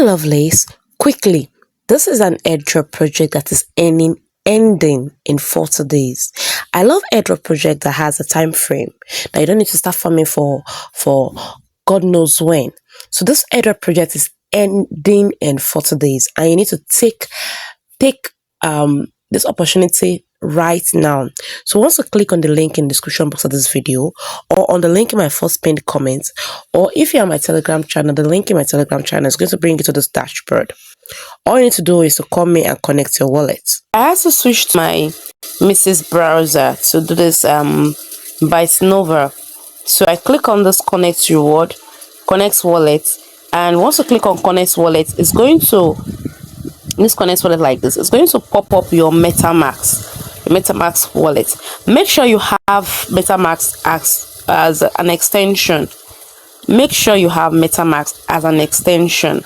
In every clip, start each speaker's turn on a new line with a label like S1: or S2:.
S1: Lovelace, quickly, this is an airdrop project that is ending in 40 days. I love airdrop project that has a time frame that you don't need to start farming for God knows when. So this airdrop project is ending in 40 days, and you need to take this opportunity right now. So once you click on the link in the description box of this video, or on the link in my first pinned comment, or if you're on my Telegram channel, the link in my Telegram channel is going to bring you to this dashboard. All you need to do is to come in and connect your wallet. I have to switch to my Mrs. browser to do this Bytenova. So I click on this connect wallet, and once you click on connect wallet, it's going to connect wallet like this. It's going to pop up your MetaMask wallet. Make sure you have MetaMask as an extension. Make sure you have MetaMask as an extension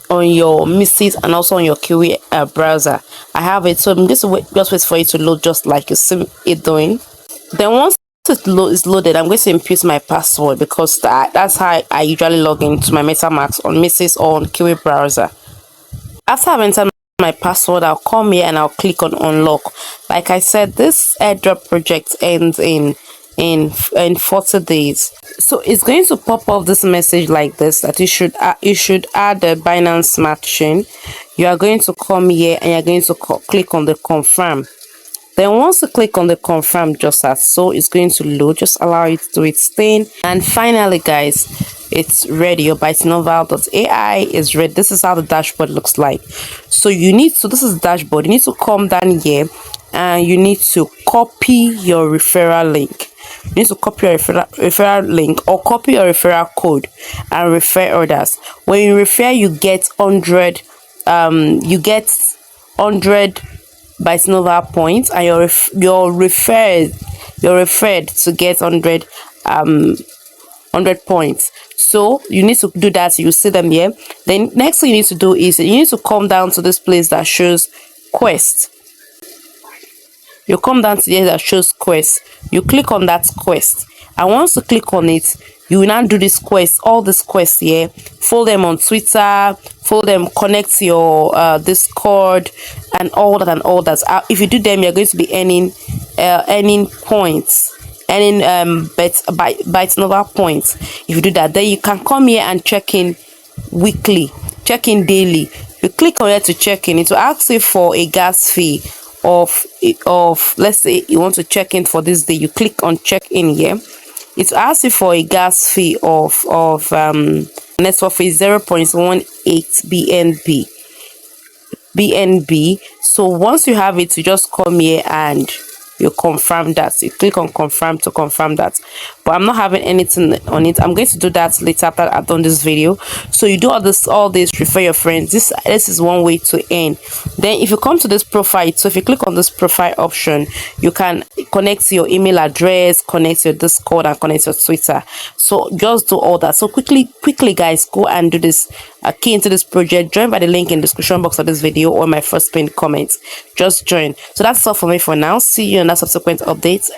S1: on your Mrs. and also on your Kiwi browser. I have it, so I'm just wait for it to load, just like you see it doing. Then once it is loaded, I'm going to input my password, because that's how I usually log into my MetaMask on Mrs. or on Kiwi browser. After I've entered my password, I'll come here and I'll click on unlock. Like I said, this airdrop project ends in 40 days. So it's going to pop up this message like this, that you should add the Binance Smart Chain. You are going to come here and you're going to click on the confirm. Then once you click on the confirm, just as so, it's going to load. Just allow it to do its thing. And finally, guys, it's ready. Your BytenovaAI is ready. This is how the dashboard looks like. So this is the dashboard. You need to come down here and you need to copy your referral link. You need to copy your referral link, or copy your referral code and refer others. When you refer, you get 100 Bytenova points, and you're referred to get 100 points. So you need to do that. You see them here. Then next thing you need to do is you need to come down to this place that shows quest. You come down to here that shows quest. You click on that quest, and once you click on it, you will now do this quest, all these quests here. Follow them on Twitter, follow them, connect your Discord, and all that. If you do them, you're going to be earning points, Bytenova points. If you do that, then you can come here and check in weekly, check in daily. You click on here to check in. It will ask you for a gas fee of let's say you want to check in for this day. You click on check in here. It asks you for a gas fee of network fee 0.18 BNB. So once you have it, you just come here and you confirm that. You click on confirm to confirm that. But I'm not having anything on it. I'm going to do that later after I've done this video. So you do all this, refer your friends. This is one way to earn. Then if you come to this profile, so if you click on this profile option, you can connect your email address, connect your Discord, and connect your Twitter. So just do all that. So quickly guys, go and do this. Key into this project. Join by the link in the description box of this video or my first pinned comment. Just join. So that's all for me for now. See you in that subsequent updates.